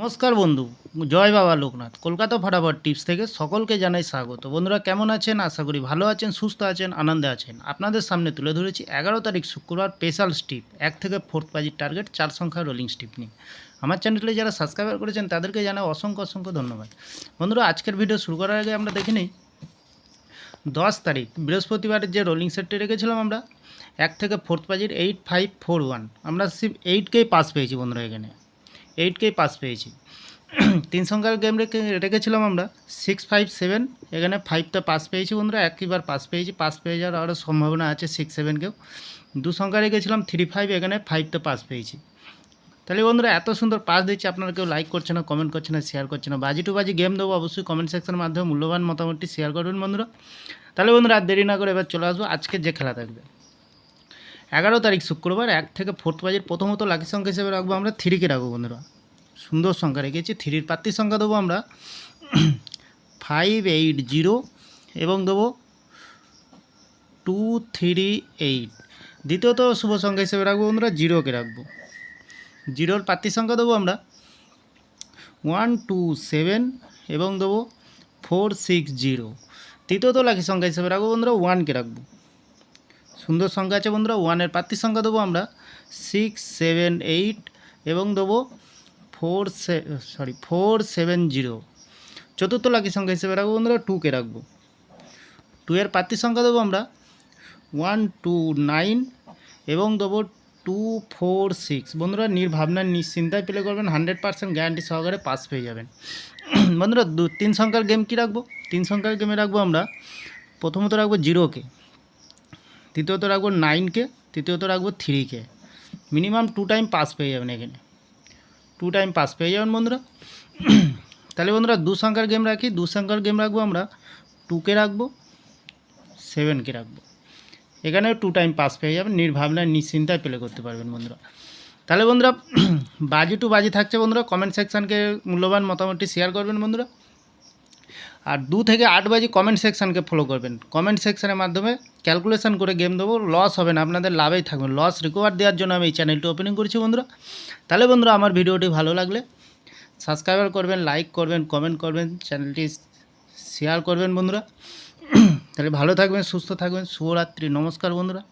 নমস্কার বন্ধু, জয় বাবা লোকনাথ। কলকাতা ফটাফট টিপস থেকে সকলকে জানাই স্বাগত। বন্ধুরা কেমন আছেন? আশা করি ভালো আছেন, সুস্থ আছেন, আনন্দে আছেন। আপনাদের সামনে তুলে ধরেছি 11 তারিখ শুক্রবার স্পেশাল স্টিপ 1 থেকে 4 বাজির টার্গেট 4 সংখ্যা রোলিং স্টিপ নিয়ে। আমার চ্যানেলে যারা সাবস্ক্রাইব করেছেন তাদেরকে জানাই অসংখ্য অসংখ্য ধন্যবাদ। বন্ধুরা আজকের ভিডিও শুরু করার আগে আমরা দেখে নিই 10 তারিখ বৃহস্পতিবারের যে রোলিং সেটটি রেখেছিলাম আমরা 1 থেকে 4 বাজির 8541, আমরা সিফ 8কেই পাস পেয়েছি বন্ধুরা। এখানে 8কেই পাস পেয়েছি। 3 সংখ্যার গেম রেখেছিলাম আমরা 657, এখানে 5টা পাস পেয়েছি বন্ধুরা। একইবার পাস পেয়েছি, পাস পেয়ে যাওয়ার আরও সম্ভাবনা আছে 6-7কেও। 2 সংখ্যা রেখেছিলাম 35, এখানে 5টা পাস পেয়েছি। তাহলে বন্ধুরা এত সুন্দর পাস দিচ্ছি, আপনারা কেউ লাইক করছে না, কমেন্ট করছে না, শেয়ার করছে না। বাজি টু বাজি গেম দেবো, অবশ্যই কমেন্ট সেকশনের মাধ্যমে মূল্যবান মতামতটি শেয়ার করবেন বন্ধুরা। তাহলে বন্ধুরা আর দেরি না করে এবার চলে আসবো আজকের যে খেলা থাকবে 11 তারিখ শুক্রবার 1 থেকে 4 বাজির। প্রথমত লাকি সংখ্যা হিসেবে রাখবো আমরা 3কে রাখবো বন্ধুরা। সুন্দর সংখ্যা রেখেছি। 3-র প্রার্থী সংখ্যা দেবো আমরা 580 এবং দেবো 238। দ্বিতীয়ত শুভ সংখ্যা হিসেবে রাখবো বন্ধুরা 0কে রাখবো। 0র প্রার্থী সংখ্যা দেবো আমরা 127 এবং দেবো 460। তৃতীয়ত লাকি সংখ্যা হিসেবে রাখবো বন্ধুরা 1কে রাখবো। সুন্দর সংখ্যা আছে বন্ধুরা। 1-এর প্রার্থী সংখ্যা দেবো আমরা 678 এবং দেবো 470। চতুর্থ লাকি সংখ্যা হিসেবে রাখবো বন্ধুরা 2কে রাখবো। 2-এর প্রার্থী সংখ্যা দেবো আমরা 129 এবং দেবো 246। বন্ধুরা নির্ভাবনা নিশ্চিন্তায় প্লে করবেন, 100% গ্যারান্টি সহকারে পাস পেয়ে যাবেন বন্ধুরা। 3 সংখ্যার গেম কি রাখবো? 3 সংখ্যার গেমে রাখবো আমরা প্রথমত রাখবো 0কে, দ্বিতীয়ত রাখবো 9কে, তৃতীয়ত রাখবো 3কে। মিনিমাম 2 টাইম পাস পেয়ে যাবেন এখানে, 2 টাইম পাস পেয়ে যাবেন বন্ধুরা। তাহলে বন্ধুরা 2 সংখ্যার গেম রাখি। 2 সংখ্যার গেম রাখবো আমরা 2কে রাখবো, 7কে রাখবো। এখানেও 2 টাইম পাস পেয়ে যাবেন, নির্ভাবনায় নিশ্চিন্তায় প্লে করতে পারবেন বন্ধুরা। তাহলে বন্ধুরা বাজি টু বাজি থাকছে বন্ধুরা। কমেন্ট সেকশানকে মূল্যবান মতামতটি শেয়ার করবেন বন্ধুরা। আর 2 থেকে 8 বাজি কমেন্ট সেকশানকে ফলো করবেন। কমেন্ট সেকশানের মাধ্যমে ক্যালকুলেশন করে গেম দেবো, লস হবে না, আপনাদের লাভেই থাকবে। লস রিকভার দেওয়ার জন্য আমি এই চ্যানেলটি ওপেনিং করেছি বন্ধুরা। তাহলে বন্ধুরা আমার ভিডিওটি ভালো লাগলে সাবস্ক্রাইব করবেন, লাইক করবেন, কমেন্ট করবেন, চ্যানেলটি শেয়ার করবেন বন্ধুরা। তাহলে ভালো থাকবেন, সুস্থ থাকবেন। শুভরাত্রি, নমস্কার বন্ধুরা।